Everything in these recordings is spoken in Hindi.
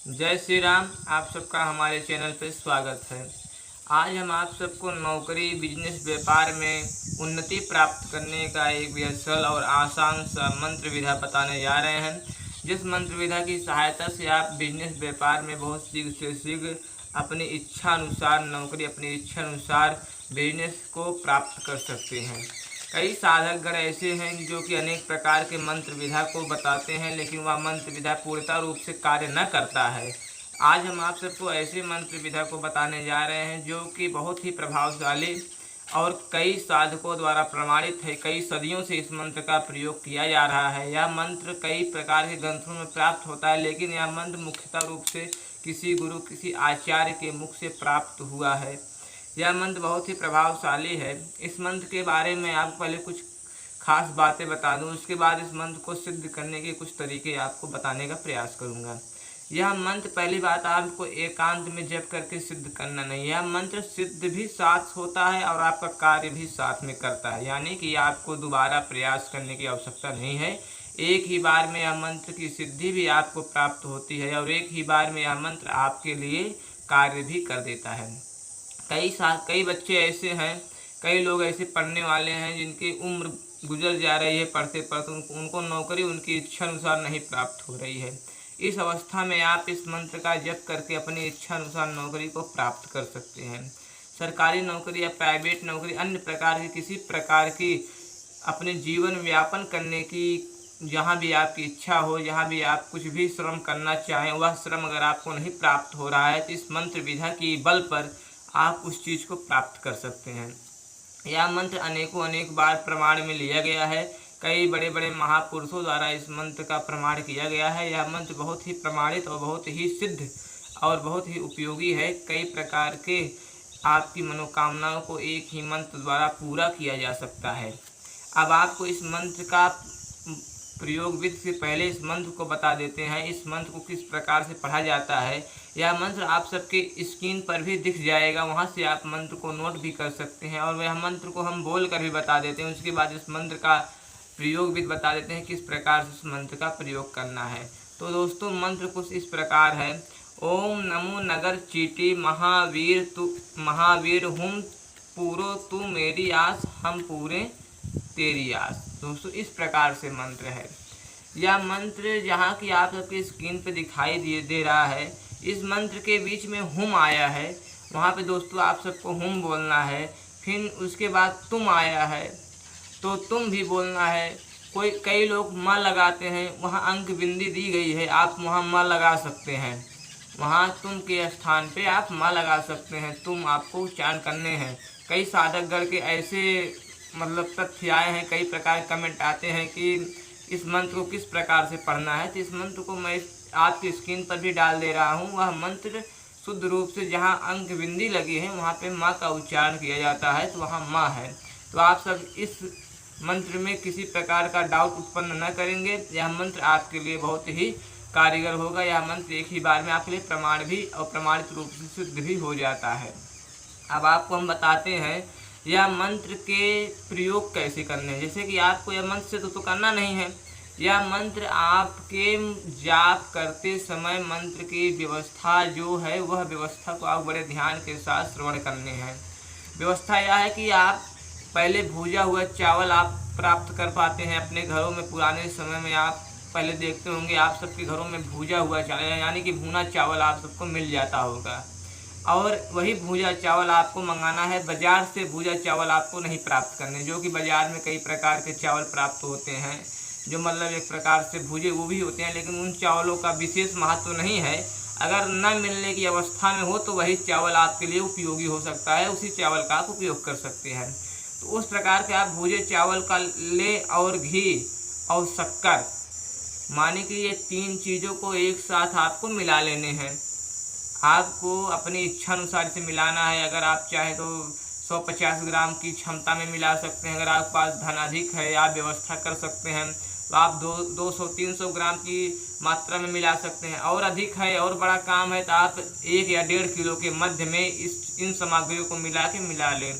जय श्री राम। आप सबका हमारे चैनल पर स्वागत है। आज हम आप सबको नौकरी, बिजनेस, व्यापार में उन्नति प्राप्त करने का एक बेहद सरल और आसान सा मंत्र विधा बताने जा रहे हैं, जिस मंत्र विधा की सहायता से आप बिजनेस, व्यापार में बहुत शीघ्र से शीघ्र अपनी इच्छा अनुसार नौकरी, अपनी इच्छा अनुसार बिजनेस को प्राप्त कर सकते हैं। कई साधकगण ऐसे हैं जो कि अनेक प्रकार के मंत्र विधा को बताते हैं, लेकिन वह मंत्र विधा पूर्णतः रूप से कार्य न करता है। आज हम आप सबको ऐसे मंत्र विधा को बताने जा रहे हैं जो कि बहुत ही प्रभावशाली और कई साधकों द्वारा प्रमाणित है। कई सदियों से इस मंत्र का प्रयोग किया जा रहा है। यह मंत्र कई प्रकार के ग्रंथों में प्राप्त होता है, लेकिन यह मंत्र मुख्यतः रूप से किसी गुरु, किसी आचार्य के मुख से प्राप्त हुआ है। यह मंत्र बहुत ही प्रभावशाली है। इस मंत्र के बारे में आपको पहले कुछ खास बातें बता दूं, उसके बाद इस मंत्र को सिद्ध करने के कुछ तरीके आपको बताने का प्रयास करूंगा। यह मंत्र, पहली बात, आपको एकांत में जप करके सिद्ध करना नहीं। यह मंत्र सिद्ध भी साथ होता है और आपका कार्य भी साथ में करता है, यानी कि आपको दोबारा प्रयास करने की आवश्यकता नहीं है। एक ही बार में यह मंत्र की सिद्धि भी आपको प्राप्त होती है और एक ही बार में यह मंत्र आपके लिए कार्य भी कर देता है। कई बच्चे ऐसे हैं, कई लोग ऐसे पढ़ने वाले हैं जिनकी उम्र गुजर जा रही है पढ़ते पढ़ते, उनको नौकरी उनकी इच्छा अनुसार नहीं प्राप्त हो रही है। इस अवस्था में आप इस मंत्र का जप करके अपनी इच्छा अनुसार नौकरी को प्राप्त कर सकते हैं। सरकारी नौकरी या प्राइवेट नौकरी, अन्य प्रकार की किसी प्रकार की अपने जीवन व्यापन करने की जहाँ भी आपकी इच्छा हो, जहाँ भी आप कुछ भी श्रम करना चाहें, वह श्रम अगर आपको नहीं प्राप्त हो रहा है तो इस मंत्र विधा की बल पर आप उस चीज़ को प्राप्त कर सकते हैं। यह मंत्र अनेक बार प्रमाण में लिया गया है। कई बड़े बड़े महापुरुषों द्वारा इस मंत्र का प्रमाण किया गया है। यह मंत्र बहुत ही प्रमाणित और बहुत ही सिद्ध और बहुत ही उपयोगी है। कई प्रकार के आपकी मनोकामनाओं को एक ही मंत्र द्वारा पूरा किया जा सकता है। अब आपको इस मंत्र का प्रयोग विधि से पहले इस मंत्र को बता देते हैं। इस मंत्र को किस प्रकार से पढ़ा जाता है, यह मंत्र आप सबके स्क्रीन पर भी दिख जाएगा, वहां से आप मंत्र को नोट भी कर सकते हैं और वह मंत्र को हम बोल कर भी बता देते हैं। उसके बाद इस मंत्र का प्रयोग भी बता देते हैं किस प्रकार से इस मंत्र का प्रयोग करना है। तो दोस्तों, मंत्र कुछ इस प्रकार है। ओम नमो नगर चीटी महावीर हूँ पूरो तू मेरी आस, हम पूरे तेरी आस। दोस्तों, इस प्रकार से मंत्र है। यह मंत्र जहाँ की आप सबकी स्क्रीन पे दिखाई दे रहा है, इस मंत्र के बीच में हुम आया है, वहाँ पे दोस्तों आप सबको हुम बोलना है। फिर उसके बाद तुम आया है तो तुम भी बोलना है। कई लोग म लगाते हैं, वहाँ अंक बिंदी दी गई है, आप वहाँ म लगा सकते हैं। वहाँ तुम के स्थान पे आप म लगा सकते हैं, तुम आपको उच्चारण करने हैं। कई साधकगण के ऐसे तथ्य आए हैं, कई प्रकार के कमेंट आते हैं कि इस मंत्र को किस प्रकार से पढ़ना है। तो इस मंत्र को मैं आपकी स्क्रीन पर भी डाल दे रहा हूँ। वह मंत्र शुद्ध रूप से जहाँ अंक बिंदी लगी है वहाँ पे माँ का उच्चारण किया जाता है, तो वहाँ माँ है। तो आप सब इस मंत्र में किसी प्रकार का डाउट उत्पन्न न करेंगे। यह मंत्र आपके लिए बहुत ही कारीगर होगा। यह मंत्र एक ही बार में आपके लिए प्रमाण भी और प्रमाणित रूप से सिद्ध भी हो जाता है। अब आपको हम बताते हैं यह मंत्र के प्रयोग कैसे करने हैं। जैसे कि आपको यह मंत्र से तो करना नहीं है। यह मंत्र आपके जाप करते समय मंत्र की व्यवस्था जो है, वह व्यवस्था को आप बड़े ध्यान के साथ श्रवण करने हैं। व्यवस्था यह है कि आप पहले भूजा हुआ चावल आप प्राप्त कर पाते हैं अपने घरों में। पुराने समय में आप पहले देखते होंगे आप सबके घरों में भूजा हुआ चावल, यानी कि भुना चावल आप सबको मिल जाता होगा। और वही भूजा चावल आपको मंगाना है। बाजार से भूजा चावल आपको नहीं प्राप्त करने, जो कि बाजार में कई प्रकार के चावल प्राप्त होते हैं जो एक प्रकार से भूजे वो भी होते हैं, लेकिन उन चावलों का विशेष महत्व नहीं है। अगर न मिलने की अवस्था में हो तो वही चावल आपके लिए उपयोगी हो सकता है, उसी चावल का आप उपयोग कर सकते हैं। तो उस प्रकार के आप भूजे चावल का ले और घी और शक्कर, माने कि ये तीन चीज़ों को एक साथ आपको मिला लेने हैं। आपको अपनी इच्छा अनुसार से मिलाना है। अगर आप चाहें तो 150 ग्राम की क्षमता में मिला सकते हैं। अगर आपके पास धन अधिक है, आप व्यवस्था कर सकते हैं तो आप 200-300 ग्राम की मात्रा में मिला सकते हैं। और अधिक है और बड़ा काम है तो आप 1 या 1.5 किलो के मध्य में इन सामग्रियों को मिला लें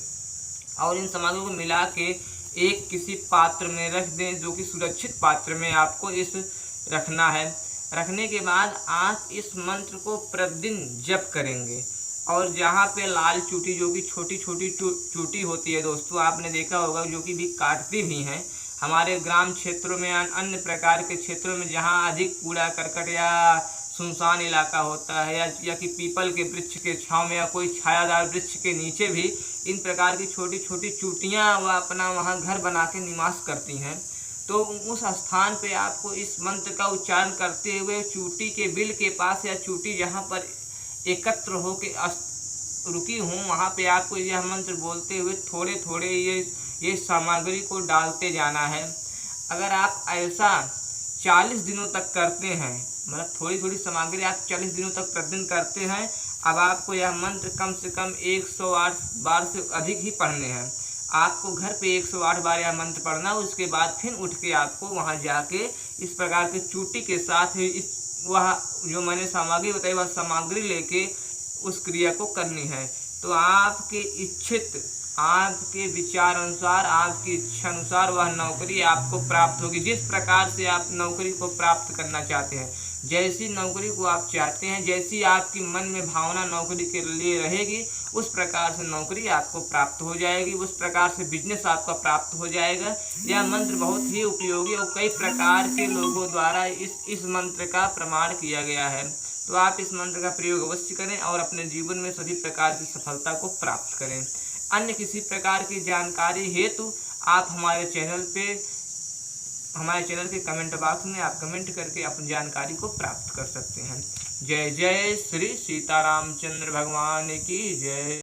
और इन सामग्रियों को मिला के एक किसी पात्र में रख दें, जो कि सुरक्षित पात्र में आपको इस रखना है। रखने के बाद आप इस मंत्र को प्रतिदिन जप करेंगे। और जहाँ पे लाल चूटी, जो कि छोटी छोटी चूटी होती है दोस्तों, आपने देखा होगा, जो कि भी काटती भी हैं हमारे ग्राम क्षेत्रों में, अन्य प्रकार के क्षेत्रों में जहाँ अधिक कूड़ा करकट या सुनसान इलाका होता है, या कि पीपल के वृक्ष के छांव में या कोई छायादार वृक्ष के नीचे भी इन प्रकार की छोटी छोटी चूटियाँ वह अपना वहाँ घर बना के निवास करती हैं। तो उस स्थान पे आपको इस मंत्र का उच्चारण करते हुए चूटी के बिल के पास, या चूटी जहाँ पर एकत्र हो के रुकी हूँ, वहाँ पे आपको यह मंत्र बोलते हुए थोड़े थोड़े ये सामग्री को डालते जाना है। अगर आप ऐसा 40 दिनों तक करते हैं, मतलब थोड़ी थोड़ी सामग्री आप 40 दिनों तक प्रतिदिन करते हैं, अब आपको यह मंत्र कम से कम 108 बार से अधिक ही पढ़ने हैं। आपको घर पे 108 बार यह मंत्र पढ़ना, उसके बाद फिर उठ के आपको वहाँ जाके इस प्रकार के चूटी के साथ वह जो मैंने सामग्री बताई, वह सामग्री लेके उस क्रिया को करनी है। तो आपके इच्छित, आपके विचार अनुसार, आपकी इच्छा अनुसार वह नौकरी आपको प्राप्त होगी। जिस प्रकार से आप नौकरी को प्राप्त करना चाहते हैं, जैसी नौकरी को आप चाहते हैं, जैसी आपकी मन में भावना नौकरी के लिए रहेगी, उस प्रकार से नौकरी आपको प्राप्त हो जाएगी, उस प्रकार से बिजनेस आपका प्राप्त हो जाएगा। यह मंत्र बहुत ही उपयोगी और कई प्रकार के लोगों द्वारा इस मंत्र का प्रमाण किया गया है। तो आप इस मंत्र का प्रयोग अवश्य करें और अपने जीवन में सभी प्रकार की सफलता को प्राप्त करें। अन्य किसी प्रकार की जानकारी हेतु आप हमारे चैनल के कमेंट बॉक्स में आप कमेंट करके अपनी जानकारी को प्राप्त कर सकते हैं। जय जय श्री सीतारामचंद्र भगवान की जय।